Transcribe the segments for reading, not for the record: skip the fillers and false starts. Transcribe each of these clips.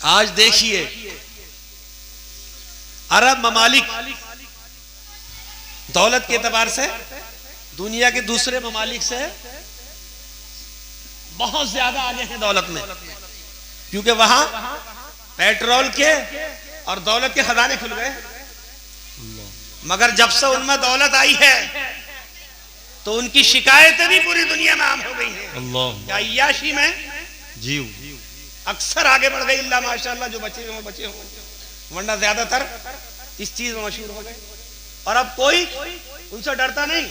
आज देखिए अरब ममालिक दौलत के एतबार से दुनिया के दूसरे ममालिक से बहुत ज्यादा आगे हैं दौलत में, क्योंकि वहां पेट्रोल के और दौलत के खजाने खुल गए। मगर जब से उनमें दौलत आई है तो उनकी शिकायतें भी पूरी दुनिया में आम हो गई हैं। अय्याशी में जीव अक्सर आगे बढ़ गई, इल्ला माशाअल्लाह जो बचे हुए बचे हों, वरना ज्यादातर इस चीज में मशहूर हो गए। और अब कोई उनसे डरता नहीं।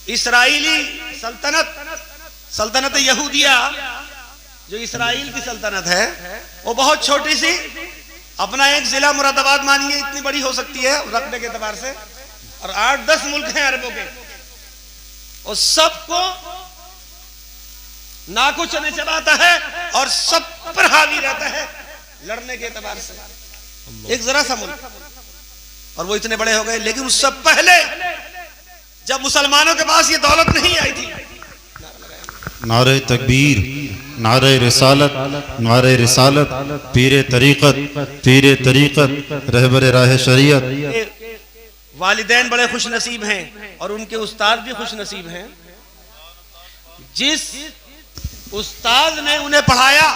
इस्राइली सल्तनत यहूदिया, जो इसराइल की सल्तनत है, वो बहुत छोटी सी, अपना एक जिला मुरादाबाद मानिए इतनी बड़ी हो सकती है रकबे के एतबार से, और 8-10 मुल्क हैं अरबों के, और सबको नाको चने चबाता है और सब पर हावी रहता है लड़ने के एतबार से। एक जरा सा मुल्क, और वो इतने बड़े हो गए। लेकिन उससे पहले जब मुसलमानों के पास ये दौलत नहीं आई थी, नारे तकबीर, नारे रिसालत, नारे रिसालत, पीरे तरीक़त, रहबर राह शरीयत। वालिदैन बड़े खुश नसीब हैं और उनके उस्ताद भी खुश नसीब हैं। जिस उस्ताद ने उन्हें पढ़ाया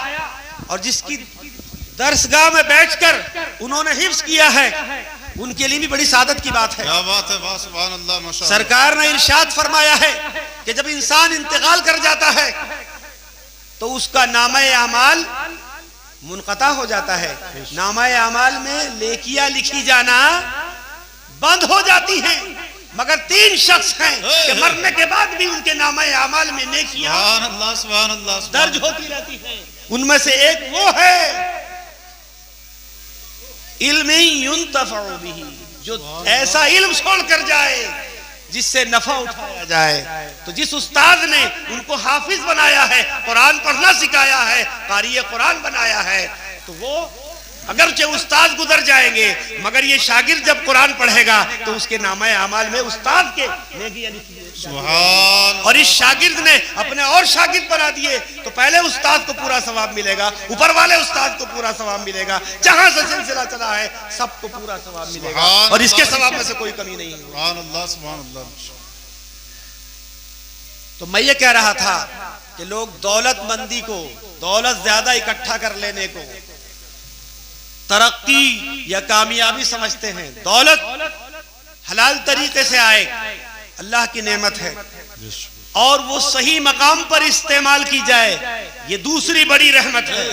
और जिसकी दरसगाह में बैठकर उन्होंने हिफ्ज़ किया है, उनके लिए भी बड़ी सादत की बात है। क्या बात है, वाह सुभान अल्लाह, माशाअल्लाह। सरकार ने इरशाद फरमाया है कि जब इंसान इंतकाल कर जाता है तो उसका नामा-ए अमाल मुनक़ता हो जाता है। नामा-ए अमाल में लेकियां लिखी जाना बंद हो जाती हैं, मगर 3 शख्स हैं कि मरने के बाद भी उनके नामा-ए अमाल में नेकियां दर्ज होती रहती हैं। उनमें से एक वो है इल्म युंतफ़अ बिही, जो ऐसा इल्म छोड़ कर जाए जिससे नफा उठाया जाए। तो जिस उस्ताद ने उनको हाफिज बनाया है, कुरान पढ़ना सिखाया है, कारी कुरान बनाया है, तो वो अगरचे उस्ताद गुजर जाएंगे, मगर ये शागिर्द जब कुरान पढ़ेगा तो उसके नामा-ए अमाल में उस्ताद के नेकियां लिखी जाएंगी। और इस शागिर्द ने अपने और शागिर्द बना दिए तो पहले उस्ताद को पूरा सवाब मिलेगा, ऊपर वाले उस्ताद को पूरा सवाब मिलेगा, जहां से सिलसिला चला है सबको पूरा सवाब मिलेगा, और इसके सवाब में से कोई कमी नहीं है। तो मैं ये कह रहा था कि लोग दौलतमंदी को, दौलत ज्यादा इकट्ठा कर लेने को तरक्की या कामयाबी समझते हैं। दौलत हलाल तरीके से आए अल्लाह की नेमत है, और वो सही मकाम पर इस्तेमाल की जाए, ये दूसरी बड़ी रहमत है।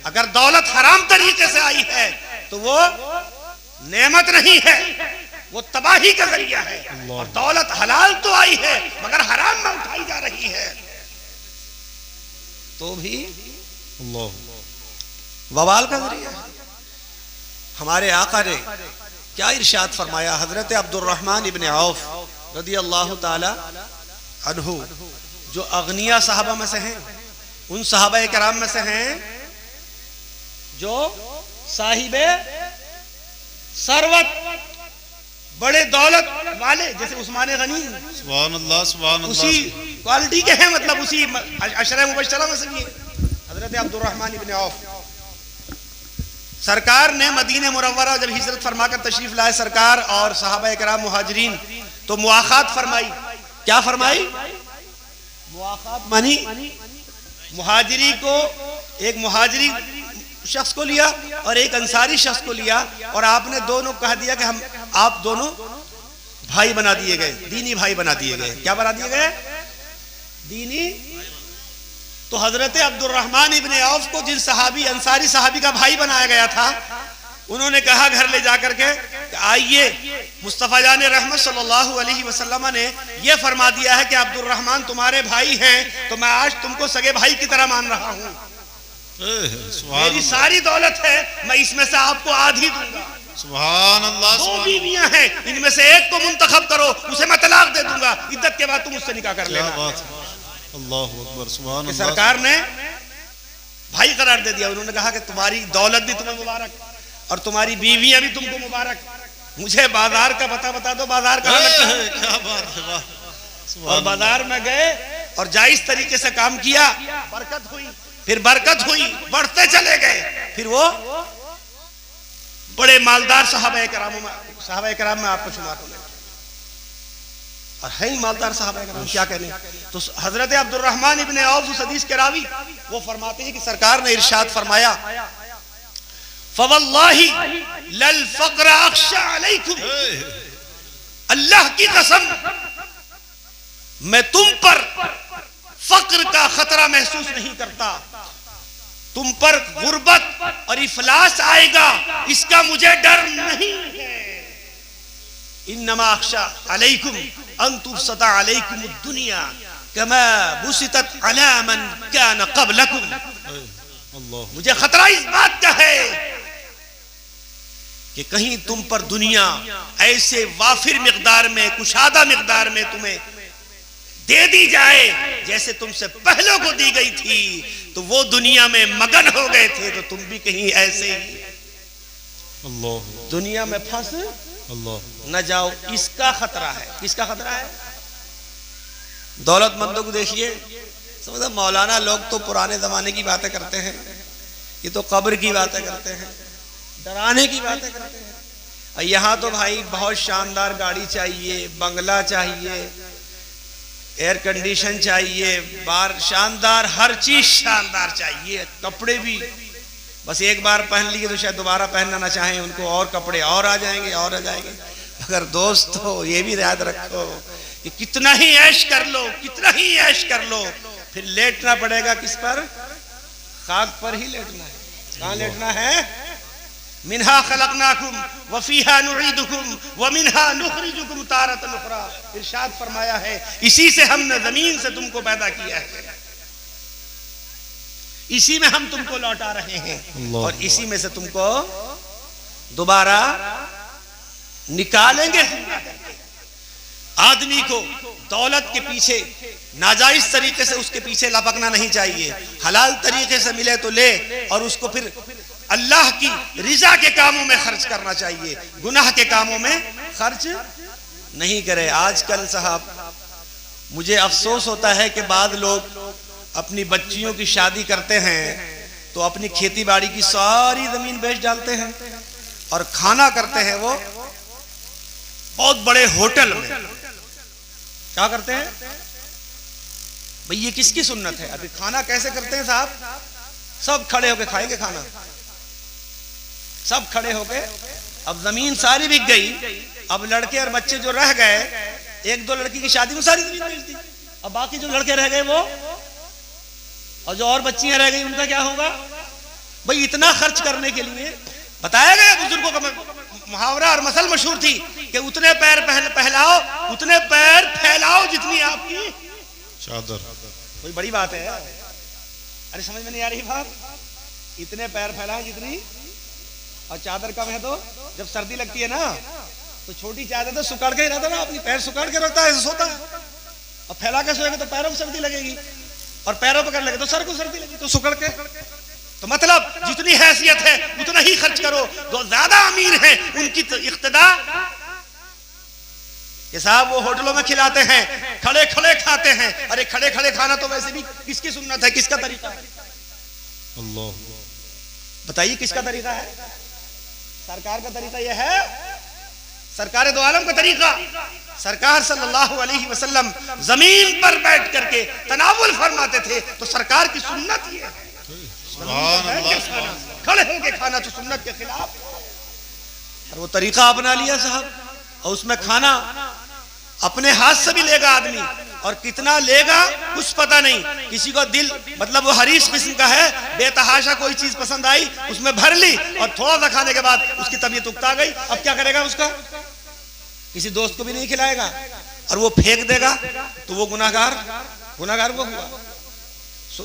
अगर दौलत हराम तरीके से आई है तो वो नेमत नहीं है, वो तबाही का जरिया है। और दौलत हलाल तो आई है मगर हराम में उठाई जा रही है तो भी वबाल का जरिया है। हमारे आका ने क्या इरशाद फरमाया, हजरत अब्दुर्रहमान इब्न औफ रदी अल्लाह ताला अन्हु, जो अगनिया साहबा में से हैं, उन साहबा कराम में से हैं जो साहिबे सरवत, बड़े दौलत वाले, जैसे उस्मान गनी, सुभान अल्लाह, सुभान अल्लाह, उसी क्वालिटी के हैं, मतलब उसी अशरा मुबश्शरा में से भी हजरत अब्दुर्रहमान इब्न औफ। सरकार ने मदीने मुनव्वरा जब हिजरत फरमाकर तशरीफ लाए सरकार और सहाबा इकराम मुहाजिरीन, तो मुआखात फरमाई। क्या फरमाई? मुआखात मानी मुहाजिरी को, एक मुहाजिरी शख्स को लिया और एक अंसारी शख्स को लिया, और आपने दोनों कह दिया कि हम, आप दोनों भाई बना दिए गए, दीनी भाई बना दिए गए। क्या बना दिए गए? दीनी। तो हजरत अब्दुर्रहमान इब्ने औफ को जिन सहाबी, अंसारी सहाबी का भाई बनाया गया था, उन्होंने कहा घर ले जाकर के, आइए मुस्तफा जान रहमत सल्लल्लाहु अलैहि वसल्लम ने ये फरमा दिया है कि अब्दुर्रहमान तुम्हारे भाई हैं, तो मैं आज तुमको सगे भाई की तरह मान रहा हूँ। मेरी सारी दौलत है, मैं इसमें से आपको आधी दूंगा। सुभान अल्लाह। 2 बीवियां हैं, इनमें से एक को मुंतखब करो, उसे मैं तलाक दे दूंगा, इद्दत के बाद तुम उससे निकाह कर लेना। अल्लाहु अकबर, सुभान अल्लाह। सरकार ने भाई करार दे दिया। उन्होंने कहा कि तुम्हारी दौलत भी तुम्हें मुबारक और तुम्हारी बीवियां भी तुमको मुबारक। मुझे बाजार का पता बता दो, बाजार कहाँ लगता है? क्या बात है, वाह। और बाजार में गए और जायज तरीके से काम किया, बरकत हुई। फिर बरकत हुई, बढ़ते चले गए, फिर वो बड़े मालदार साहबा कराम में आपको शुमार होने और है ही मालदार साहबा कराम, क्या कहने। तो हजरत अब्दुर्रहमान इब्ने औफ उस हदीस के रावी वो फरमाते हैं कि सरकार ने इरशाद फरमाया, फवल्लाही लल फक्र अख्शा अलैकुम, अल्लाह की कसम मैं तुम पर फक्र का खतरा महसूस नहीं करता, तुम पर गुर्बत और इफलास आएगा इसका मुझे डर नहीं है। इन्नमा अख्शा अलैकुम अन तुबसता अलैकुम दुनिया कमा बुसितत अला मन कान क़ब्लकुम, मुझे खतरा इस बात का है कि कहीं तुम पर दुनिया ऐसे वाफिर मिकदार में, कुशादा मिकदार में तुम्हें दे दी जाए जैसे तुमसे पहलों को दी गई थी, तो वो दुनिया में मगन हो गए थे, तो तुम भी कहीं ऐसे ही दुनिया में फंस न जाओ, इसका खतरा है। किसका खतरा है? दौलतमंदों को देखिए, समझो मौलाना लोग तो पुराने जमाने की बातें करते हैं, ये तो कब्र की बातें करते हैं, डराने की बातें करते हैं। और यहाँ तो भाई बहुत शानदार गाड़ी चाहिए, बंगला चाहिए, एयर कंडीशन चाहिए, बार शानदार, हर चीज शानदार चाहिए, कपड़े भी बस एक बार पहन लिए तो शायद दोबारा पहनना ना चाहें उनको, और कपड़े और आ जाएंगे और आ जाएंगे। अगर दोस्त हो ये भी याद रखो कि कितना ही ऐश कर लो, कितना ही ऐश कर लो, फिर लेटना पड़ेगा किस पर? खाक पर ही लेटना है। कहाँ लेटना है? मिन्हा खलकनाकुम व फीहा नुईदुकुम व मिन्हा नुखरिजुकुम तारतन उखरा। इरशाद फरमाया है, इसी से हमने जमीन से तुमको पैदा किया है, इसी में हम तुमको लौटा रहे हैं और इसी में से तुमको दोबारा निकालेंगे। आदमी को दौलत के पीछे नाजायज तरीके से उसके पीछे लपकना नहीं चाहिए, हलाल तरीके से मिले तो ले और उसको फिर अल्लाह की रिजा के कामों में खर्च करना चाहिए, गुनाह के कामों में खर्च नहीं करे। आजकल साहब मुझे अफसोस होता है कि बाद लोग अपनी बच्चियों की शादी करते हैं तो अपनी खेती बाड़ी की सारी जमीन बेच डालते हैं और खाना करते हैं वो बहुत बड़े होटल में। क्या करते हैं भाई? ये किसकी सुन्नत है? अभी खाना कैसे करते हैं साहब? सब खड़े होके खाएंगे खाना, सब खड़े होके। अब जमीन सारी बिक गई, अब लड़के और बच्चे जो रह गए, एक दो लड़की की शादी में सारी जमीन बेच दी, अब बाकी जो लड़के रह गए वो, और जो और बच्चियां रह गई उनका क्या होगा? भाई इतना खर्च करने के लिए बताया गया बुजुर्गों का मुहावरा और मसल मशहूर थी कि उतने पैर फैलाओ, उतने पैर फैलाओ जितनी आपकी चादर। कोई बड़ी बात है? अरे समझ में नहीं आ रही बात? इतने पैर फैलाओ जितनी, और चादर कम है तो जब सर्दी लगती है ना तो छोटी चादर तो सुखाड़ के ही रहता ना, अपनी पैर सुखाड़ के रखता है, सोता है। और फैला के सोएगा तो पैरों में सर्दी लगेगी, और पैरों पकड़ लगे तो सर को सर्दी लगी, तो सुकड़ के। तो मतलब जितनी हैसियत है उतना ही खर्च करो। जो ज्यादा अमीर हैं उनकी तो इख्तिदा कि साहब वो होटलों में खिलाते हैं, खड़े खड़े खाते हैं। अरे खड़े खड़े खाना तो वैसे भी किसकी सुन्नत है, किसका तरीका है? अल्लाह बताइए किसका तरीका है? सरकार का तरीका यह है, सरकार दो आलम का तरीका। सरकार सल्लल्लाहु अलैहि वसल्लम जमीन पर बैठ करके तनावुल फरमाते थे, तो सरकार की सुन्नत ये है। खड़े होके खाना तो सुन्नत के खिलाफ, और वो तरीका अपना लिया साहब। और उसमें खाना अपने हाथ से भी लेगा आदमी, और कितना लेगा कुछ पता नहीं। किसी को दिल मतलब वो हरीश किस्म का है, बेतहाशा कोई चीज पसंद आई उसमें भर ली, और थोड़ा सा खाने के बाद उसकी तबीयत उकता गई। अब क्या करेगा? उसका किसी दोस्त को भी नहीं खिलाएगा और वो फेंक देगा, तो वो गुनाहगार वो हुआ।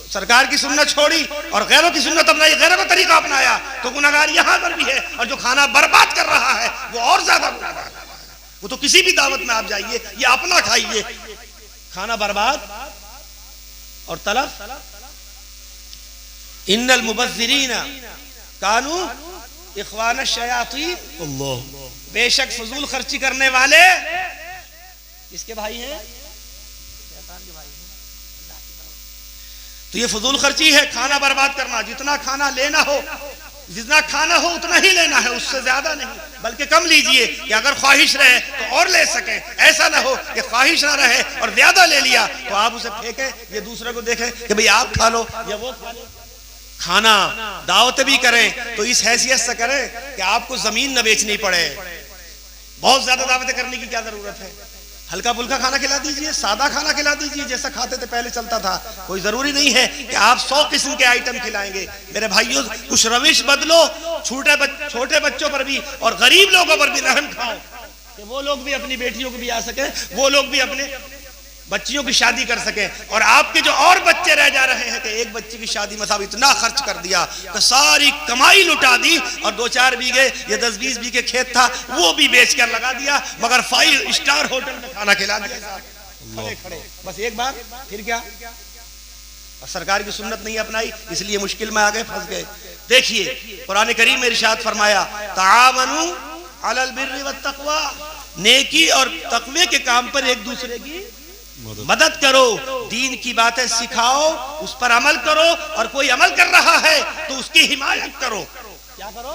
सरकार की सुन्नत छोड़ी और गैरों की सुन्नत अपनाई, गैरों का तरीका अपनाया, तो गुनाहगार यहां पर भी है। और जो खाना बर्बाद कर रहा है वो और ज्यादा गुनाहगार। वो तो किसी भी दावत में आप जाइए, ये अपना खाइए, खाना बर्बाद और तलफ। इन्नल मुबज़्ज़िरीन कानू इख्वान शयातीन। अल्लाह, बेशक फजूल खर्ची करने वाले किसके भाई हैं? शैतान के भाई हैं। तो ये फजूल खर्ची है, खाना बर्बाद करना। जितना खाना लेना हो, जितना खाना हो उतना ही लेना है, उससे ज्यादा नहीं, बल्कि कम लीजिए कि अगर ख्वाहिश रहे तो और ले सके। ऐसा ना हो कि ख्वाहिश ना रहे और ज्यादा ले लिया तो आप उसे फेंके, ये दूसरे को देखें कि भाई आप खा लो या वो खा लो। खाना दावत भी करें तो इस हैसियत से करें कि आपको जमीन न बेचनी पड़े। बहुत ज्यादा दावतें करने की क्या जरूरत है? हल्का फुल्का खाना खिला दीजिए, सादा खाना खिला दीजिए, जैसा खाते थे पहले चलता था। कोई जरूरी नहीं है कि आप 100 किस्म के आइटम खिलाएंगे। मेरे भाइयों, कुछ रविश बदलो, छोटे बच्चों पर भी और गरीब लोगों पर भी रहम खाओ कि वो लोग भी अपनी बेटियों को भी आ सके, वो लोग भी अपने बच्चियों की शादी कर सके। और आपके जो और बच्चे रह जा रहे हैं कि एक बच्ची की शादी में साहब इतना खर्च कर दिया कि सारी कमाई लुटा दी और 2-4 बीघे या 10-20 बीघे खेत था वो भी बेचकर लगा दिया, मगर 5 स्टार होटल में खाना खिला दिया खड़े। बस एक बार, फिर क्या? और सरकार की सुन्नत नहीं अपनाई, इसलिए मुश्किल में आ गए, फंस गए। देखिए कुरान करीम में इरशाद फरमाया, तावनु अलल बिर्रि वत तक़वा, नेकी और तक़वे के काम पर एक दूसरे की मदद करो, दीन की बातें सिखाओ, उस पर अमल करो, और कोई अमल कर रहा है तो उसकी हिमायत करो। क्या करो?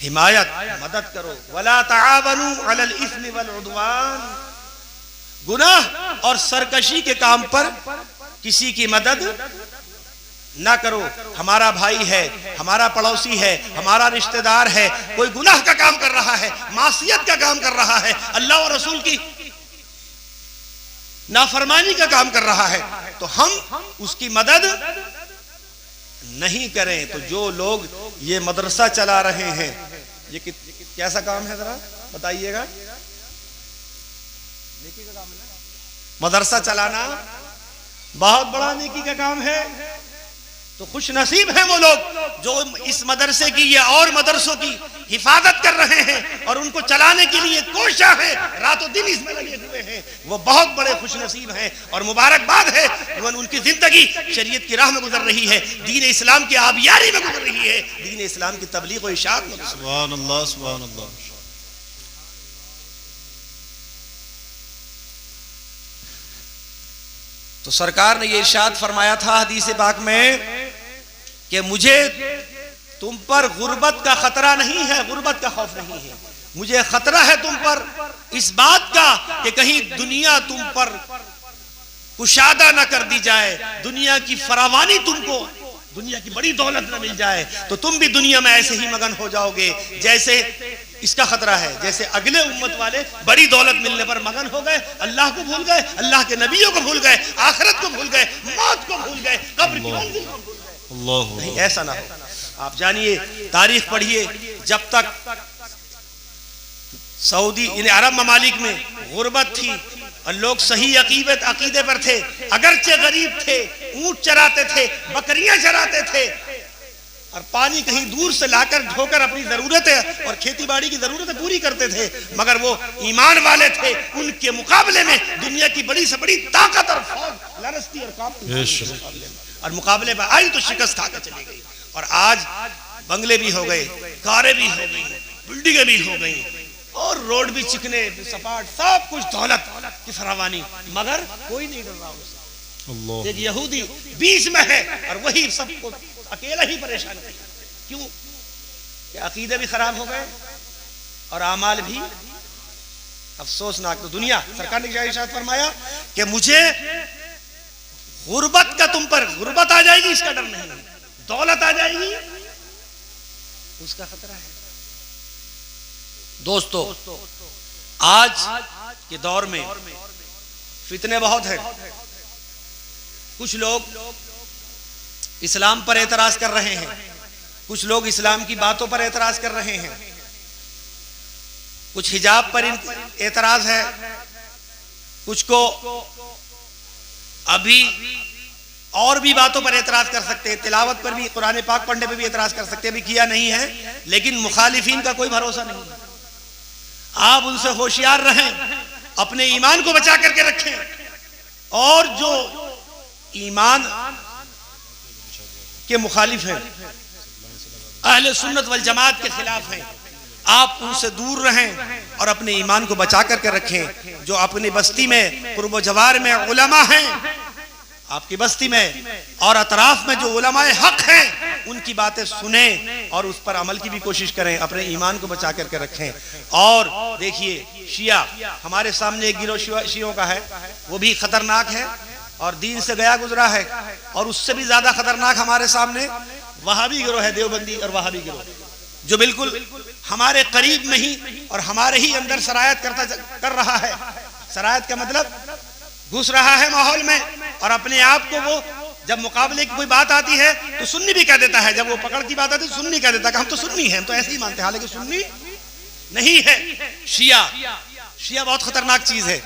हिमायत, मदद करो। वला तावनु अलल इस्मि वल उद्वान, गुनाह और सरकशी के काम पर किसी की मदद ना करो। हमारा भाई है, हमारा पड़ोसी है, हमारा रिश्तेदार है, कोई गुनाह का काम कर रहा है, मासियत का काम कर रहा है, अल्लाह और रसूल की नाफरमानी का काम कर रहा है, तो हम उसकी मदद नहीं करें। तो जो लोग ये मदरसा चला रहे हैं, ये कैसा काम है जरा बताइएगा? नेकी का काम है ना? मदरसा चलाना बहुत बड़ा नेकी का काम है। तो खुश नसीब हैं वो लोग जो इस मदरसे की या और मदरसों की हिफाजत कर रहे हैं और उनको चलाने के लिए कोशिश है, रातों दिन इसमें लगे हुए हैं। वो बहुत बड़े खुश नसीब हैं और मुबारकबाद है। उनकी जिंदगी शरीयत की राह में गुजर रही है, दीन इस्लाम की आबियारी में गुजर रही है, दीन इस्लाम की तबलीग और इशाअत में। सुभान अल्लाह, सुभान अल्लाह। तो सरकार ने ये इरशाद फरमाया था हदीस पाक में कि मुझे तुम पर गुर्बत का खतरा नहीं है, गुर्बत का खौफ नहीं है। मुझे खतरा है तुम पर इस बात का कि कहीं दुनिया तुम पर कुशादा ना कर दी जाए, दुनिया की फरावानी तुमको, दुनिया की बड़ी दौलत ना मिल जाए तो तुम भी दुनिया में ऐसे ही मगन हो जाओगे जैसे इसका खतरा है। जैसे अगले उम्मत वाले बड़ी दौलत मिलने पर मगन हो गए, अल्लाह को भूल गए, अल्लाह के नबियों को भूल गए, आखिरत को भूल गए, मौत को भूल गए, कब्र की मंजिल को भूल गए। नहीं, ऐसा ना हो। आप जानिए, तारीख पढ़िए, जब तक सऊदी इन अरब ममालिक में गुर्बत थी और लोग सही अकीदे पर थे, अगरचे गरीब थे, ऊंट चराते थे, बकरियां चराते थे और पानी कहीं दूर से लाकर ढोकर अपनी जरूरतें और खेती बाड़ी की जरूरतें पूरी करते थे, मगर वो ईमान वाले थे। उनके मुकाबले में दुनिया की बड़ी से बड़ी ताकत और फौज लरजती और कांपती और मुकाबले में आई तो शिकस्त खाकर चली गई। और आज बंगले भी हो गए, कारें भी हो गई, बिल्डिंगें भी हो गई और रोड भी चिकने सपाट, सब कुछ दौलत की फरावानी, मगर कोई नहीं डर रहा उससे। एक यहूदी बीच में है और वही सबको अकेला ही परेशान है। क्यों? कि अकीदे भी खराब हो गए और आमाल भी अफसोसनाक। तो दुनिया, सरकार ने क्या इरशाद फरमाया कि मुझे गुर्बत का तुम पर, गुर्बत आ जाएगी इसका डर नहीं, दौलत आ जाएगी उसका खतरा है। दोस्तों, आज के दौर में फितने बहुत हैं। कुछ लोग इस्लाम पर एतराज कर रहे हैं, कुछ लोग इस्लाम की बातों पर एतराज कर रहे हैं, कुछ हिजाब पर एतराज है, कुछ को अभी और भी बातों पर एतराज कर सकते हैं, तिलावत पर भी, कुरान पाक पढ़ने पर भी एतराज कर सकते हैं। अभी किया नहीं है, लेकिन मुखालिफिन का कोई भरोसा नहीं है। आप उनसे होशियार रहें, अपने ईमान को बचा करके रखें और जो ईमान के मुखालिफ हैं, अहले सुन्नत वल जमात के खिलाफ हैं, आप उनसे दूर रहें और अपने ईमान को बचा करके रखें। जो अपनी बस्ती में, कुर्ब जवार में उलमा हैं, आपकी बस्ती में और अतराफ में जो उलमाए हक हैं उनकी बातें सुने और उस पर अमल की भी कोशिश करें, अपने ईमान को बचा करके रखें। और देखिए शिया हमारे सामने एक गिरोह शियों का है, वो भी खतरनाक है और दीन से गया गुजरा है। और उससे भी ज्यादा खतरनाक हमारे सामने वहाबी गिरोह है, देवबंदी और वहाबी गिरोह, जो बिल्कुल हमारे करीब में ही और हमारे ही अंदर सरायत कर रहा है। सरायत का मतलब घुस रहा है माहौल में और अपने आप को वो जब मुकाबले की कोई बात आती है तो सुन्नी भी कह देता है, जब वो पकड़ की बात आती है तो सुन्नी कह देता है कि हम तो सुन्नी हैं, हम तो ऐसे ही मानते हैं, हालांकि सुन्नी नहीं है। शिया बहुत खतरनाक चीज है।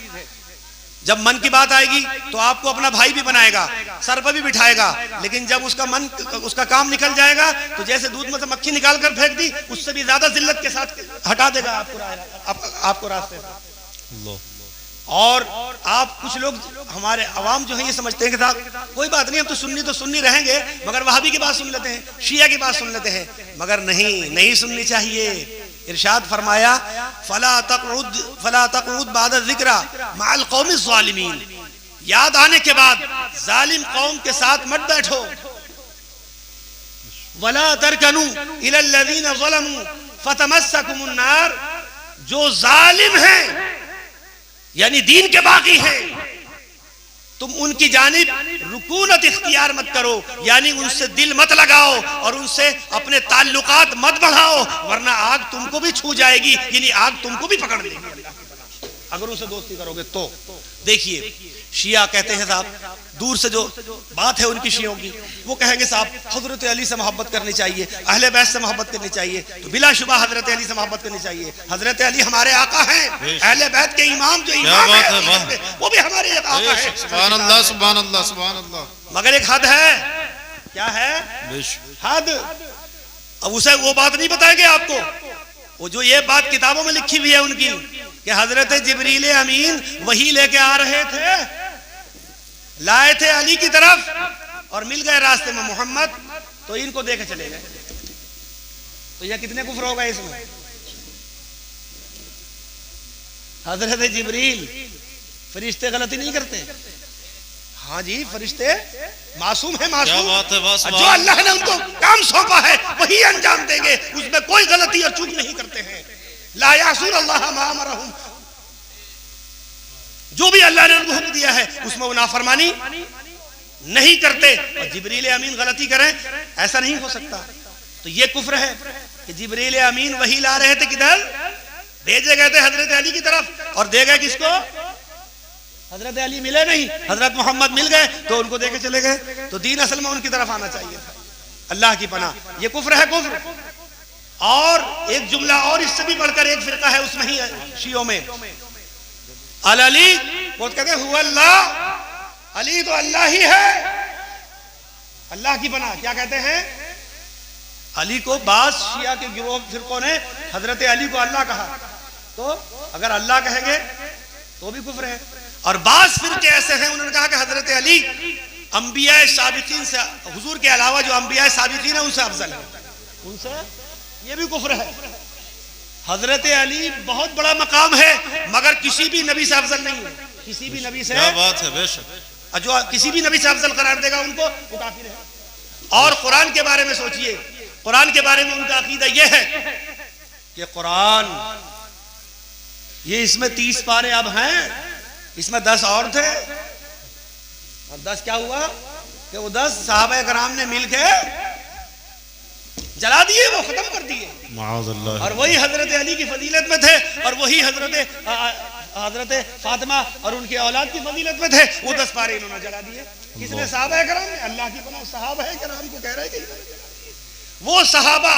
जब मन की बात आएगी तो आपको अपना भाई भी बनाएगा, सर पर भी बिठाएगा, लेकिन जब उसका काम निकल जाएगा तो जैसे दूध में से मक्खी निकाल कर फेंक दी, उससे भी ज्यादा जिल्लत के साथ हटा देगा आपको रास्ते से। और आप कुछ लोग हमारे अवाम जो है ये समझते हैं कि साहब कोई बात नहीं, हम तो सुन्नी रहेंगे, मगर वहाबी की बात सुन लेते हैं, शिया की बात सुन लेते हैं, मगर नहीं सुननी चाहिए। इरशाद फरमाया फला तक़उद बाद ज़िक्रा मअल क़ौमि ज़ालिमीन, याद आने के बाद जालिम कौम के साथ मत बैठो। वला तरकनु इलल लज़ीना ज़लमू फतमस्सकुमुन नार, जो जालिम हैं यानी दीन के बागी हैं, तुम उनकी जानिब रुकूनत इख्तियार मत करो, यानी उनसे दिल मत लगाओ और उनसे अपने ताल्लुकात मत बढ़ाओ, वरना आग तुमको भी छू जाएगी, यानी आग तुमको भी पकड़ लेगी अगर उनसे दोस्ती करोगे तो। देखिए शिया कहते हैं साहब, दूर से जो बात है उनकी शियों की, वो कहेंगे साहब हजरत अली से मोहब्बत करनी चाहिए, अहले बैत से मोहब्बत करनी चाहिए, तो बिलाशुबा हजरत अली से मोहब्बत करनी चाहिए। हजरत अली हमारे आका हैं, अहले बैत के इमाम जो इमाम है वो भी हमारे आका हैं। सुभान अल्लाह सुभान अल्लाह सुभान अल्लाह। मगर एक हद है, क्या है हद? अब उसे वो बात नहीं बताएंगे आपको, वो जो ये बात किताबों में लिखी हुई है उनकी कि हजरत जिब्रील अमीन वही लेके आ रहे थे, लाए थे अली की तरफ और मिल गए रास्ते में मोहम्मद, तो इनको देके चले गए। तो यह कितने कुफ्र होगा इसमें? हजरत जिब्रील फरिश्ते गलती नहीं करते, हाँ जी फरिश्ते मासूम है, मासूम। जो अल्लाह ने उनको काम सौंपा है वही अंजाम देंगे, उसमें कोई गलती और चूक नहीं करते हैं। ला यासून अल्लाह मा अमरहुम, जो भी अल्लाह ने उनको हुक्म दिया है उसमें वो नाफरमानी नहीं करते। और जिब्रील अमीन गलती करें ऐसा नहीं हो सकता। तो ये कुफ्र है कि जिब्रील अमीन वही ला रहे थे, किधर भेजे गए थे? हजरत अली की तरफ, और दे गए किसको? हजरत अली मिले नहीं, हजरत मोहम्मद मिल गए तो उनको देके चले गए। तो दीन असल में उनकी तरफ आना चाहिए था। अल्लाह की पनाह, ये कुफ्र है, कुफ्र। और एक जुमला और इससे भी बढ़कर एक फिरका है उसमें ही शियों में, अल अली, वो कहते हैं हुवा अल्लाह, अली तो अल्लाह ही है। अल्लाह की पनाह, क्या कहते हैं? अली को बाज शिया के गिरोह फिरकों ने हजरत अली को अल्लाह कहा, तो अगर अल्लाह कहेंगे तो भी कुफ्र है। और बाज फिरके ऐसे हैं उन्होंने कहा कि हजरत अली अंबिया साबिकीन से, हुजूर के अलावा जो अंबिया साबिकीन है उनसे अफजल है, उनसे, ये भी कुफ्र है। हजरत अली बहुत बड़ा मकाम है मगर किसी भी नबी से अफजल नहीं है, किसी भी नबी से। क्या बात है, बेशक। जो किसी भी नबी से अफजल करार देगा उनको वो काफिर है। और कुरान के बारे में सोचिए, कुरान के बारे में उनका अकीदा यह है कि कुरान ये इसमें 30 पारे अब हैं, इसमें 10 और थे, और 10 क्या हुआ कि वो 10 सहाबा कराम ने मिलके जला दिए, वो खत्म कर दिए। और वही हजरत अली की फजीलत में थे और वही हजरत फातिमा और उनके औलाद की फजीलत में थे, वो 10 पारे इन्होंने जला दिए। किसने? सहाबा कराम ने। अल्लाह की पनाह, सहाबा कराम को कह रहे हैं कि वो सहाबा,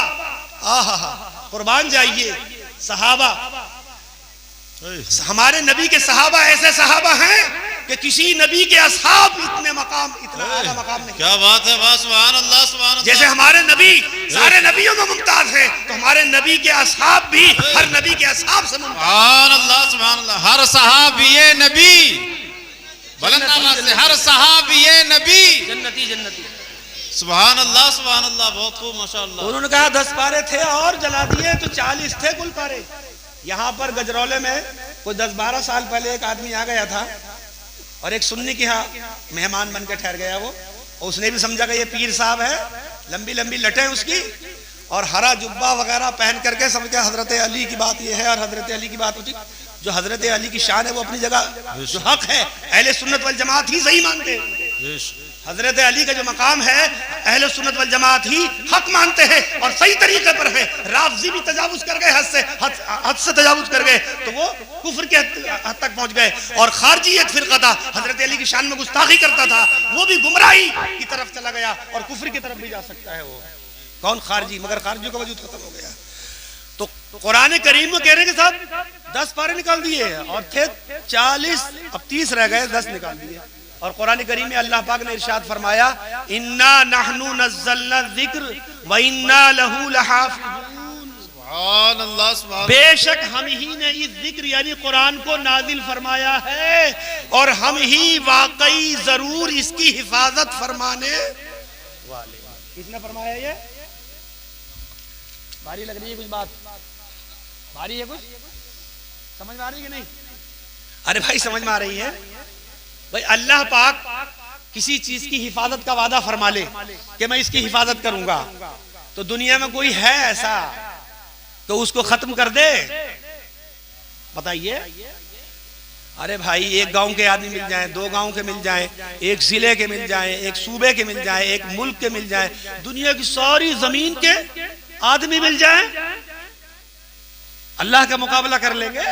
कुर्बान जाइए, सहाबा, हमारे नबी के सहाबा ऐसे सहाबा हैं कि किसी नबी के असहाब इतने मकाम, इतना आला मकाम नहीं। क्या बात है, सुभान अल्लाह सुभान अल्लाह। जैसे हमारे नबी सारे नबियों में मुमताज हैं, तो हमारे नबी के असहाब भी हर नबी के असहाब से मुमताज। सुभान अल्लाह सुभान अल्लाह। हर सहाबी नबी, बुलंद आवाज से, हर सहाबी नबी जन्नती जन्नती। सुभान अल्लाह सुभान अल्लाह, बहुत खूब माशाअल्लाह। उन्होंने कहा 10 पारे थे और जला दिए तो 40 थे कुल पारे। यहाँ पर गजरौले में कोई 10-12 साल पहले एक आदमी आ गया था और एक सुन्नी के यहाँ मेहमान बनकर ठहर गया वो, और उसने भी समझा कि ये पीर साहब है, लंबी लंबी लटें उसकी और हरा जुब्बा वगैरह पहन करके, समझ गया हजरत अली की बात ये है और हजरत अली की बात होती। जो हजरत अली की शान है वो अपनी जगह, जो हक है अहले सुन्नत वल जमात ही सही मानते हैं। हजरत अली का जो मकाम है अहले सुन्नत वल जमात ही हक मानते हैं और सही तरीके पर है। राफजी भी तजावुज कर गए, हद से तजावुज कर गए तो वो कुफ्र के हद तक पहुंच गए। और खारजी एक फिरका था, हजरत अली की शान में गुस्ताखी करता था, वो भी गुमराही की तरफ चला गया और कुफ्र की तरफ भी जा सकता है। वो कौन? खारजी। मगर खारजियों का वजूद खत्म हो गया। तो कुरान करीम में कहने के साथ 10 पारे निकाल दिए और थे 40, अब 30 रह गए, 10 निकाल दिए। और कुरान करीम में अल्लाह पाक ने इरशाद फरमाया, इन्ना नहनु नज़्ज़लना ज़िक्र व इन्ना लहू लहाफ़िज़ून। सुभान अल्लाह, सुभान अल्लाह। बेशक हम ही ने इस जिक्र यानी कुरान को नाजिल फरमाया है और हम ही वाकई जरूर इसकी हिफाजत फरमाने वाले। किसने फरमाया? ये भारी लग रही है कुछ बात? भारी है कुछ? समझ में आ रही है कि नहीं? अरे भाई समझ में आ रही है। भाई अल्लाह पाक किसी चीज की हिफाजत का वादा फरमा ले कि मैं इसकी हिफाजत करूंगा, तो दुनिया में कोई है ऐसा तो उसको खत्म कर दे? बताइए। अरे भाई एक गांव के आदमी मिल जाए, 2 गांव के मिल जाए, एक जिले के मिल जाए, एक सूबे के मिल जाए, एक मुल्क के मिल जाए, दुनिया की सारी जमीन के आदमी मिल जाए, अल्लाह का मुकाबला कर लेंगे?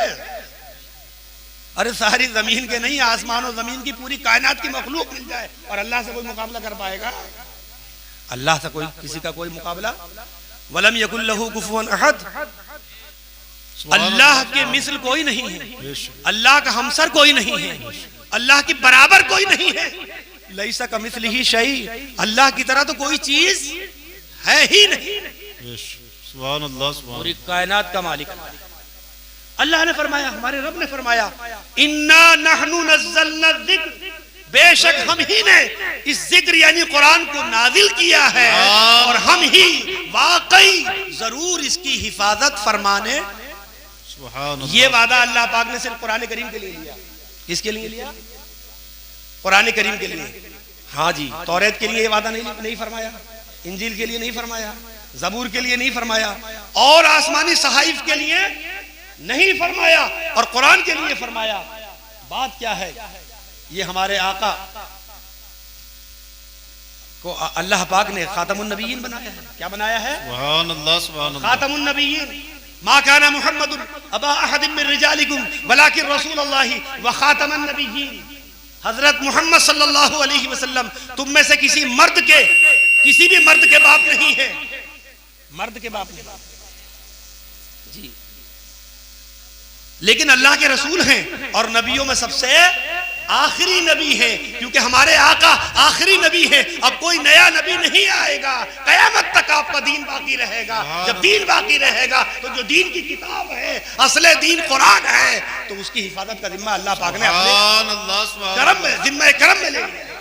अरे सारी जमीन के नहीं, आसमान और जमीन की पूरी कायनात की मखलूक मिल जाए और अल्लाह से कोई मुकाबला कर पाएगा? अल्लाह से कोई किसी का कोई मुकाबला। वलम यकुल लहू कुफुवन अहद। अल्लाह के मिसल कोई नहीं है, अल्लाह का हमसर कोई नहीं है, अल्लाह की बराबर कोई नहीं है। लैसा कमिस्लिही शै, अल्लाह की तरह तो कोई चीज है ही नहीं। सुभान अल्लाह, सुभान। पूरी कायनात का मालिक अल्लाह ने फरमाया, हमारे रब ने फरमाया, इन्ना नहनु नज़्ज़लना ज़िक्र, बेशक हम ही ने इस जिक्र यानी कुरान को नाजिल किया है और हम ही वाकई जरूर इसकी हिफाजत फरमाने। ये वादा अल्लाह पाक ने सिर्फ कुरान करीम के लिए लिया। किसके लिए लिया? कुरान करीम के लिए। हाँ जी, तौरात के लिए ये वादा नहीं फरमाया, इंजील के लिए नहीं फरमाया, ज़बूर के लिए नहीं फरमाया और आसमानी सहाइफ के लिए नहीं फरमाया और कुरान के लिए फरमाया। बात क्या है? ये हमारे आका को अल्लाह पाक ने खातमुन नबीयीन बनाया है। क्या बनाया है? सुभान अल्लाह, सुभान अल्लाह। खातमुन नबीयीन मा काना मुहम्मदुन अबा अहदिन मिन रिजालिकुम वलाकिन रसूलुल्लाहि व खातमुन नबीयीन। हजरत मोहम्मद सल्लल्लाहु अलैहि वसल्लम तुम में से किसी मर्द के, किसी भी मर्द के बाप नहीं है। मर्द के बाप नहीं जी, लेकिन अल्लाह के रसूल हैं और नबियों में सबसे आखिरी नबी है, क्योंकि हमारे आका आखिरी नबी है। अब कोई नया नबी नहीं आएगा, कयामत तक आपका दीन बाकी रहेगा। जब दीन बाकी रहेगा तो जो दीन की किताब है, असले दीन कुरान है, तो उसकी हिफाजत का जिम्मा अल्लाह पाक ने अपने करम में, जिम्मे करम में ले लिया।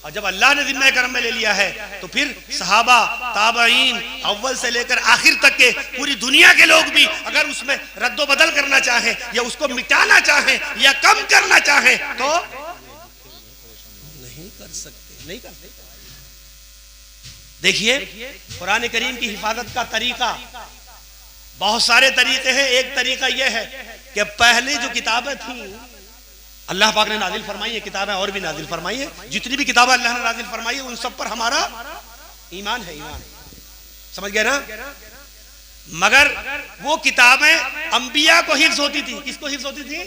और जब अल्लाह ने जिम्मे करम में ले लिया है तो फिर सहाबा, ताबईन, अव्वल से लेकर आखिर तक के पूरी दुनिया के लोग भी अगर उसमें रद्दो बदल करना चाहें या उसको मिटाना चाहें या कम करना चाहें तो नहीं कर सकते, नहीं कर सकते। देखिए कुरान करीम की हिफाजत का तरीका बहुत सारे तरीके हैं। एक तरीका यह है कि पहले जो किताबें थी अल्लाह पाक ने नाजिल फरमाई है, किताबें और भी नाजिल फरमाई है। जितनी भी किताबें अल्लाह ने नाजिल फरमाई है उन सब पर हमारा ईमान है, ईमान। समझ गए ना? मगर वो किताबें अंबिया को हिफ्ज होती थी। किसको हिफ्ज होती थी?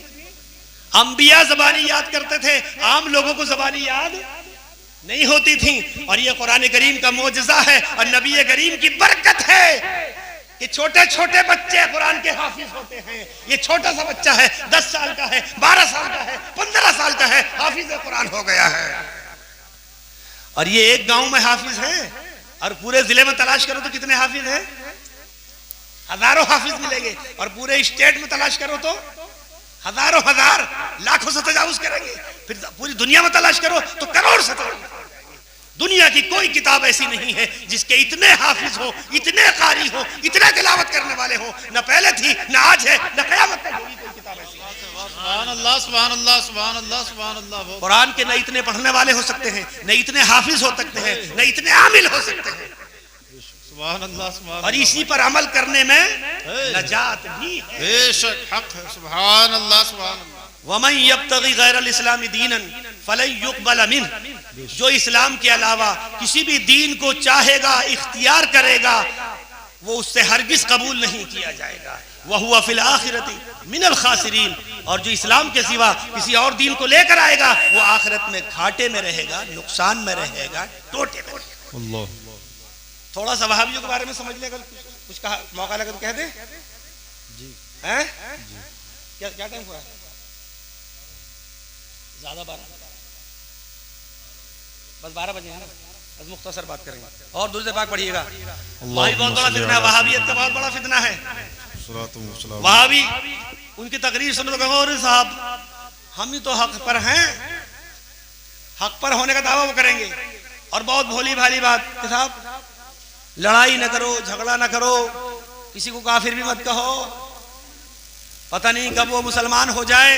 अंबिया ज़बानी याद करते थे, आम लोगों को ज़बानी याद नहीं होती थी। और ये कुरान करीम का मोजज़ा है और नबी करीम की बरकत है कि छोटे छोटे बच्चे कुरान के हाफिज होते हैं। ये छोटा सा बच्चा है, 10 साल का है, 12 साल का है, 15 साल का है, हाफिज कुरान हो गया है। और ये एक गांव में हाफिज हैं और पूरे जिले में तलाश करो तो कितने हाफिज हैं? हजारों हाफिज मिलेंगे। और पूरे स्टेट में तलाश करो तो हजारों हजार लाखों से तजावुज करेंगे। फिर पूरी दुनिया में तलाश करो तो करोड़ से तजावुज। दुनिया की कोई किताब ऐसी नहीं है जिसके इतने हाफिज हो, इतने कारी हो, इतने तिलावत करने वाले हो, न पहले थी, न आज है, न क़यामत तक होगी कोई किताब ऐसी। सुभान अल्लाह, सुभान अल्लाह, सुभान अल्लाह, सुभान अल्लाह। कुरान के न इतने पढ़ने वाले हो सकते हैं, न इतने हाफिज हो सकते हैं, न इतने आमिल हो सकते हैं। सुभान अल्लाह, सुभान और इसी पर अमल करने में नजात भी है। बेशक हक है। सुभान अल्लाह, सुभान अल्लाह। वमन यब्तगी गैरल इस्लामी दीनन फलन युक़बल मिन्हु, जो इस्लाम के अलावा किसी भी दीन को चाहेगा, इख्तियार करेगा, वो उससे हरगिज कबूल नहीं किया जाएगा। वहुवा फिल आखिरति मिनल खासिरीन, और जो इस्लाम के सिवा किसी और दीन को लेकर आएगा वो आखिरत में घाटे में रहेगा, नुकसान में रहेगा, टोटे में रहेगा। अल्लाह। थोड़ा सा वहाबियों के बारे में समझ लेगा, कुछ कहा मौका लगा तो कह दे जी हैं। क्या क्या टाइम हुआ है? ज्यादा 12, बस 12 बजे है ना, बस मुख्तसर बात करेंगे और दूर से बात पढ़िएगा। वही बहुत बड़ा फितना है, वहाबियत का बहुत बड़ा फितना है। वहाबी उनकी तकरीर सुन लो, और साहब हम ही तो हक पर हैं, हक पर होने का दावा वो करेंगे, और बहुत भोली भाली बात कि साहब लड़ाई न करो, झगड़ा न करो, किसी को काफिर भी मत कहो, पता नहीं कब वो मुसलमान हो जाए।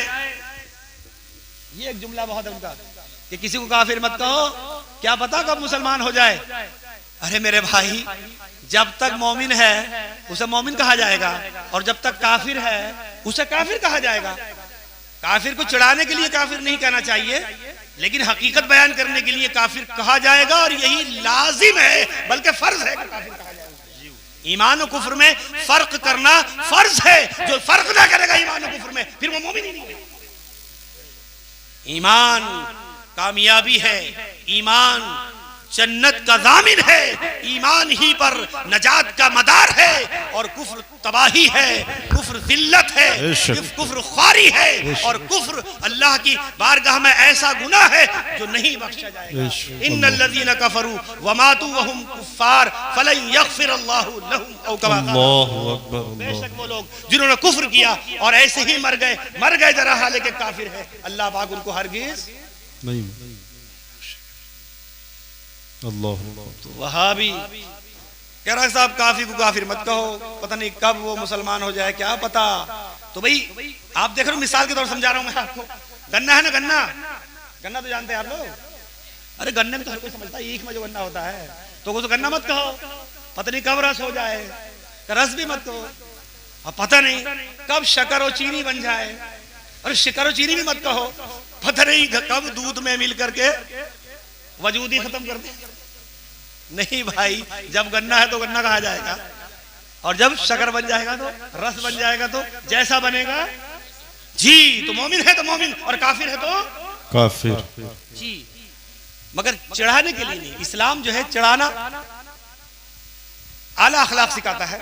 ये एक जुमला बहुत है उनका कि किसी को काफिर मत कहो, क्या पता कब मुसलमान हो जाए। अरे मेरे भाई, जब तक मोमिन है उसे मोमिन कहा जाएगा, और जब तक काफिर है उसे काफिर कहा जाएगा। काफिर को चिढ़ाने के लिए काफिर नहीं कहना चाहिए, लेकिन हकीकत बयान करने के लिए काफिर कहा जाएगा, और यही लाजिम है, बल्कि फर्ज है कि काफिर कहा जाएगा। ईमान और कुफ्र में फर्क करना फर्ज है। जो फर्क ना करेगा ईमान और कुफ्र में, फिर वो मोमिन ही नहीं है। ईमान कामयाबी है, ईमान जन्नत का जामिन है, ईमान ही पर नजात का मदार है, और कुफ्र तबाही है, कुफ्र जिल्लत है, कुफ्र ख्वारी है, और कुफ्र अल्लाह की बारगाह में ऐसा गुनाह है जो नहीं बख्शा जाएगा। इन्नल लज़ीना कफरू व मातू व हुम कुफ्फार फलन यग़फिर अल्लाहु लहुम औ कमा क़ाल। बेशक वो लोग जिन्होंने कुफ्र किया और ऐसे ही मर गए जरा हाले के काफिर है, अल्लाह पाक उनको हरगिज नहीं। अल्लाह। तो वहाबी कह रहा साहब काफिर को काफिर मत कहो, पता नहीं कब वो मुसलमान हो जाए, क्या पता। तो भाई आप देख रहे हो, मिसाल के तौर समझा रहा हूं मैं आपको। गन्ना है ना, गन्ना तो जानते हैं आप लोग। अरे गन्ने में तो हर कोई समझता है, ईख में जो गन्ना होता है, तो वो तो गन्ना मत कहो, पता नहीं कब रस हो जाए, रस भी मत कहो, अब पता नहीं कब शक्कर और चीनी बन जाए। अरे शक्कर और चीनी भी मत कहो, पता नहीं कब दूध में मिल करके वजूद ही खत्म कर दे। नहीं भाई, जब गन्ना है तो गन्ना कहा जाएगा, और जब शक्कर बन जाएगा तो रस बन जाएगा, तो जैसा बनेगा जी। तो मोमिन है तो मोमिन, और काफिर है तो काफिर जी। मगर चिढ़ाने के लिए नहीं। इस्लाम जो है चिढ़ाना, आला अखलाक सिखाता है,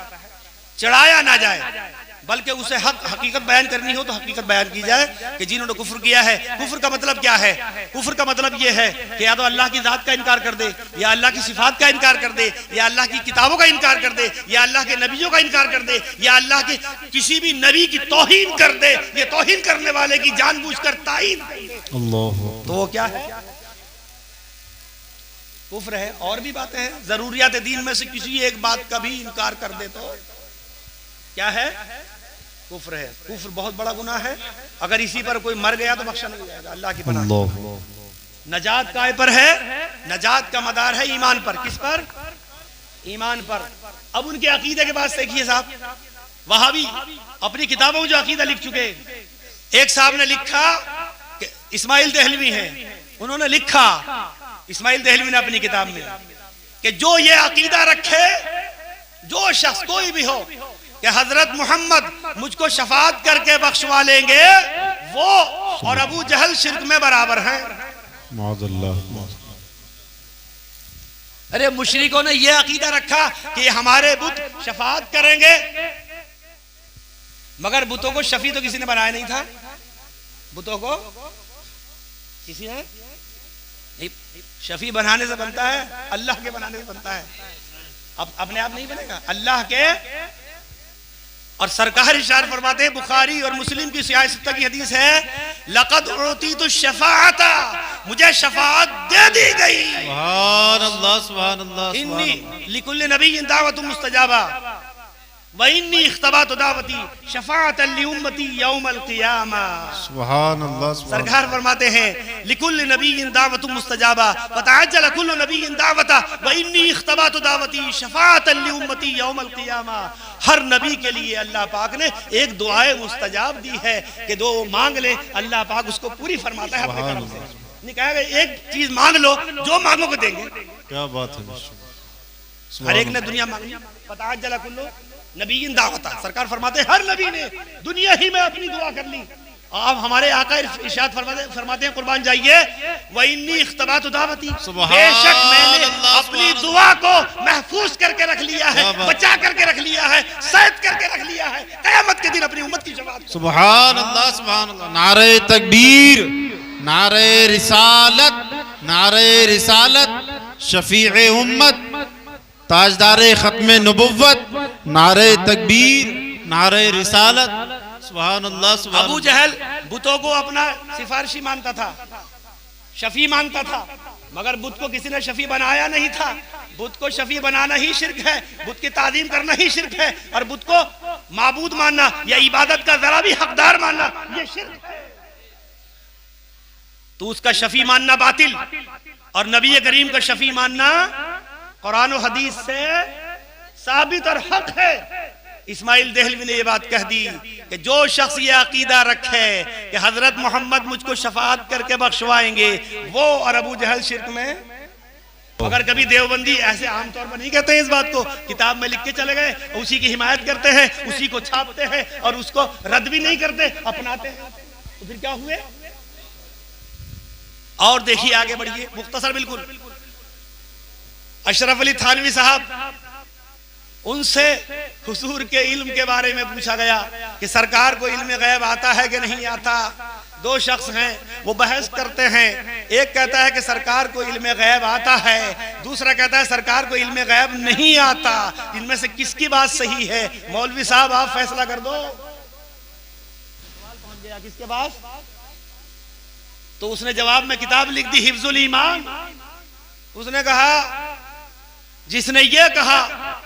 चिढ़ाया ना जाए, बल्कि उसे हकीकत बयान करनी हो तो हकीकत बयान की जाए कि जिन्होंने कुफ्र किया है। कुफ्र का मतलब क्या है? कुफ्र का मतलब यह है कि या तो अल्लाह की जात का इनकार कर दे, या अल्लाह की सिफात का इनकार कर दे, या अल्लाह की किताबों का इनकार कर दे, या अल्लाह के नबियों का इनकार कर दे, या अल्लाह के किसी भी नबी की तौहीन कर दे। ये तौहीन करने वाले की जानबूझकर तायीन अल्लाह, तो वो क्या है? कुफ्र है। और भी बातें हैं, जरूरियात दीन में से किसी एक बात का भी इनकार कर दे तो क्या है? कुफ्र है। कुफ्र बहुत बड़ा गुनाह है। अगर इसी पर कोई मर गया तो बख्शा नहीं जाएगा, अल्लाह की पनाह। नजात काय पर है? नजात का मदार है ईमान पर। किस पर? ईमान पर। अब उनके अकीदे के बाद देखिए साहब, वहाबी अपनी किताबों में जो अकीदा लिख चुके, एक साहब ने लिखा कि इस्माइल देहलवी है, उन्होंने लिखा इस्माइल देहलवी ने अपनी किताब में कि जो ये अकीदा रखे, जो शख्स कोई भी हो कि हजरत मोहम्मद मुझको शफात करके बख्शवा लेंगे, वो और अबू जहल शिर्क में बराबर हैं। अरे मुशरिकों ने यह अकीदा रखा कि हमारे बुत शफात करेंगे, मगर बुतों को शफी तो किसी ने बनाया नहीं था। बुतों को किसी ने शफी बनाने से बनता है, अल्लाह के बनाने से बनता है। अब अपने आप नहीं बनेगा, अल्लाह के। और सरकार इरशाद फरमाते हैं, बुखारी और मुस्लिम की सियासत की हदीस है, लक़द उतीतु शफ़ाअता मुझे शफाअत दे दी गई। सुभान अल्लाह, सुभान अल्लाह, सुभान इन्नी अल्लाह। लिकुल्लि नबिय्यिन दावतुन मुस्तजाबा व इन्नी इख्तबातु दावती शफाअतन लि उम्मती यौमल क़ियामा। सुभान अल्लाह, सुभान सरकार फरमाते हैं लिकुल्लि नबिय्यिन दावतुन मुस्तजाबा फतअज्जल कुल्लु नबिय्यिन दावता व इन्नी इख्तबातु दावती शफाअतन लि उम्मती यौमल क़ियामा। हर नबी के लिए अल्लाह पाक ने एक दुआए मुस्तजाब दी है कि दो मांग ले, अल्लाह पाक उसको पूरी फरमाता है अपने करम से। नहीं कहा एक चीज मांग लो, जो मांगोगे देंगे। क्या बात है। हर एक ने दुनिया मांगी। फतअज्जल कुल्लु नबीयिन दावता, सरकार फरमाते हर नबी ने दुनिया ही में अपनी दुआ कर ली। आप हमारे आका इरशाद फरमाते हैं कुर्बान जाइए व इन्नी इख्तबातु दावती, बेशक मैंने अपनी दुआ को महफूज करके रख लिया है, बचा करके रख लिया है, सैद करके रख लिया है, क़यामत के दिन अपनी उम्मत की शफाअत। सुभान अल्लाह, सुभान अल्लाह। नारे तकबीर, नारे रिसालत, नारे रिसालत, शफीए उम्मत, ताजदारे खत्मे नबुव्वत, नारे तकबीर, नारे रिसालत। सुभान अल्लाह, सुभान। अबू जहल बुतों को अपना सिफारिशी मानता था, शफी मानता था, मगर बुत को किसी ने शफी बनाया नहीं था। बुत को शफी बनाना ही शिर्क है, बुत की ताजीम करना ही शिर्क है, और बुत को माबूद मानना या इबादत का जरा भी हकदार मानना ये शिर्क है। तो उसका शफी मानना बातिल, और नबी करीम का शफी मानना कुरान और हदीस से साबित और हक है। इस्माइल देहलवी ने यह बात कह दी कि जो शख्स ये अकीदा रखे कि हजरत मोहम्मद मुझको शफाअत करके बख्शवाएंगे, वो और अबू जहल शिर्क में। अगर कभी देवबंदी ऐसे आमतौर पर नहीं कहते हैं इस बात को, किताब में लिख के चले गए, उसी की हिमायत करते हैं, उसी को छापते हैं और उसको रद्द भी नहीं करते, अपनाते हैं, तो फिर क्या हुए। और देखिए आगे बढ़िए, मुख्तसर बिल्कुल। अशरफ अली थानवी साहब, उनसे हुजूर के इल्म के बारे में पूछा गया कि सरकार को इल्म गैब आता है कि नहीं आता। दो शख्स हैं, वो बहस करते हैं। एक कहता है कि सरकार को इल्म गैब आता है, दूसरा कहता है सरकार को इल्म गैब नहीं आता। इनमें से किसकी बात सही है? मौलवी साहब आप फैसला कर दो। सवाल पहुंच गया किसके पास? तो उसने जवाब में किताब लिख दी हिफ्जुल ईमान। उसने कहा जिसने ये कहा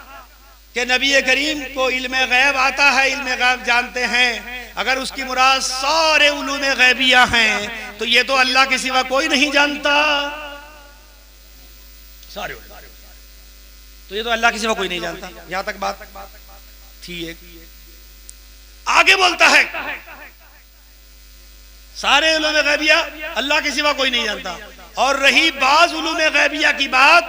कि नबी करीम को इल्म गैब आता है, इल्म गैब जानते हैं, अगर उसकी मुराद सारे उलूम गैबिया हैं तो ये तो अल्लाह के सिवा कोई नहीं जानता। सारे तो ये तो अल्लाह के सिवा कोई नहीं जानता। यहां तक बात थी। एक आगे बोलता है सारे उलूम गैबिया अल्लाह के सिवा कोई नहीं जानता। और रही बाज उलूम गैबिया की बात,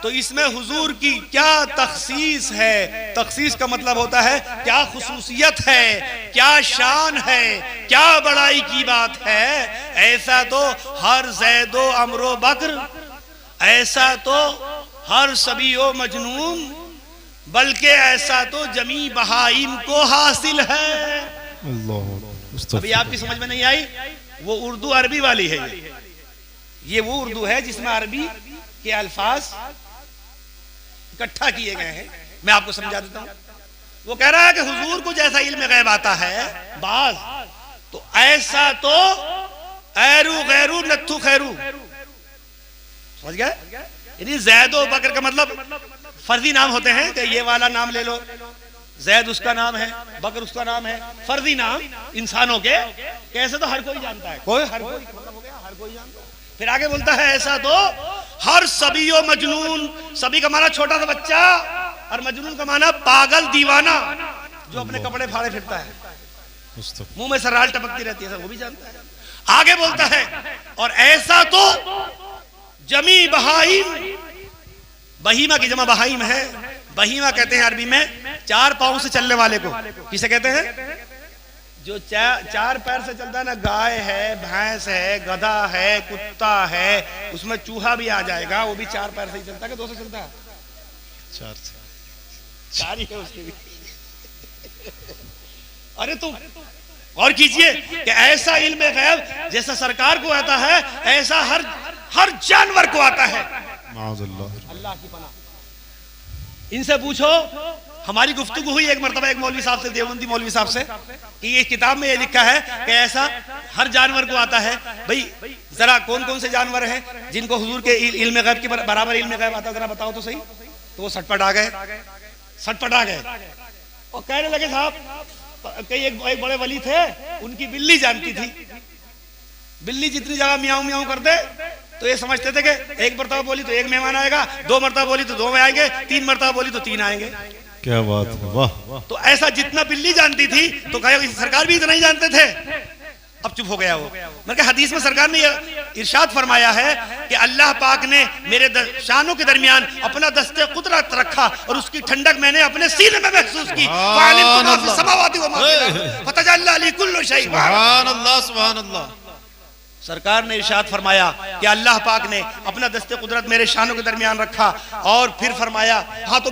तो इसमें हुजूर की क्या तखसीस है। तखसीस का मतलब होता है क्या खुसूसियत है, क्या शान है, क्या बड़ाई की बात है। ऐसा तो हर ज़ैदो अमरो बकर, ऐसा तो हर सबियो मजनून, बल्कि ऐसा तो जमी बहाइम को हासिल है। अभी आपकी समझ में नहीं आई? वो उर्दू अरबी वाली है। ये वो उर्दू है जिसमें अरबी के अल्फाज इकट्ठा किए गए हैं। मैं आपको समझा देता हूं। वो कह रहा है कि हुजूर को जैसा इल्म गैब आता है बाज, तो ऐसा तो ऐरू गैरू नत्थु खैरू। समझ गए? यानी ज़ैदो बकर का मतलब फर्जी नाम होते हैं कि ये वाला नाम ले लो, जैद उसका नाम है, बकर उसका नाम है, फर्जी नाम इंसानों के। कैसे तो हर कोई जानता है, कोई हर कोई मतलब हो गया हर कोई जानता है। फिर आगे बोलता है ऐसा तो हर सबियो मजनून, सभी का माना छोटा सा बच्चा और मजनून का माना पागल दीवाना जो अपने कपड़े फाड़े फिरता है, मुंह में सराल टपकती रहती है, वो भी जानता है। आगे बोलता है और ऐसा तो जमी बहाइम, बहीमा की जमा बहाइम है। बहीमा कहते हैं अरबी में चार पांव से चलने वाले को। किसे कहते हैं? जो चार पैर से चलता है ना, गाय है, भैंस है, गधा है, कुत्ता है, उसमें चूहा भी आ जाएगा, वो भी चार पैर से ही चलता है कि दो से चलता है? चार ही है उसके भी। अरे तो और कीजिए कि ऐसा इल्म गैब जैसा सरकार को आता है, ऐसा हर जानवर को आता है। अल्लाह की पनाह। इनसे पूछो, हमारी गुफ्तगू हुई एक मरतबा एक मौलवी साहब से, देवबंदी मौलवी साहब से, कि ये किताब में ये लिखा है कि ऐसा हर जानवर को आता है। भाई जरा कौन कौन से जानवर हैं जिनको हुजूर के इल्म गैब के बराबर इल्म गैब आता, जरा बताओ तो सही। तो वो सटपट आ गए और कहने लगे साहब कई एक बड़े वली थे, उनकी बिल्ली जानती थी, बिल्ली जितनी जगह मियाऊं मियाऊं करते तो ये समझते थे कि एक मरतबा बोली तो एक मेहमान आएगा, 2 मरतबा बोली तो 2 में आएंगे, 3 मरतबा बोली तो 3 आएंगे। क्या बात है, वाह। तो ऐसा जितना बिल्ली जानती थी तो कहे सरकार भी इतना ही जानते थे। अब चुप हो गया वो। मतलब हदीस में सरकार ने इरशाद फरमाया है कि अल्लाह पाक ने मेरे शानों के दरमियान अपना दस्ते कुदरत रखा और उसकी ठंडक मैंने अपने सीने में महसूस की। सरकार ने इरशाद फरमाया कि अल्लाह पाक ने अपना दस्ते कुदरत मेरे शानों के दरमियान रखा और फिर फरमाया हाँ तो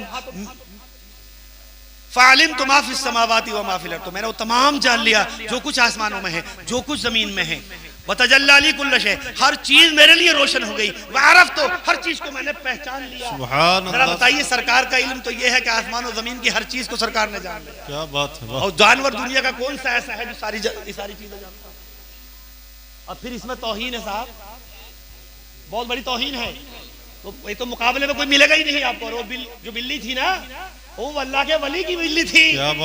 फालिम तो माफी समावाती व माफिल अर्द, तो मैंने वो तमाम जान लिया जो कुछ आसमानों में है, जो कुछ जमीन में है। वतजल्ला ली कुल्ल शै, हर चीज मेरे लिए रोशन हो गई। वारफ तो हर चीज को मैंने पहचान लिया। सुभान जरा अल्लाह। बताइए सरकार का इल्म तो ये है कि आसमान और जमीन की हर चीज को सरकार ने जान लिया। क्या बात है, वाह। और जानवर दुनिया का कौन सा ऐसा है जो सारी चीजें जानता है। और फिर इसमें तौहीन है साहब, बहुत बड़ी तौहीन है। तो ये तो मुकाबले में कोई मिलेगा ही नहीं आपको। और वो जो बिल्ली थी ना, वो अल्लाह के वली की बिल्ली थी। क्या बात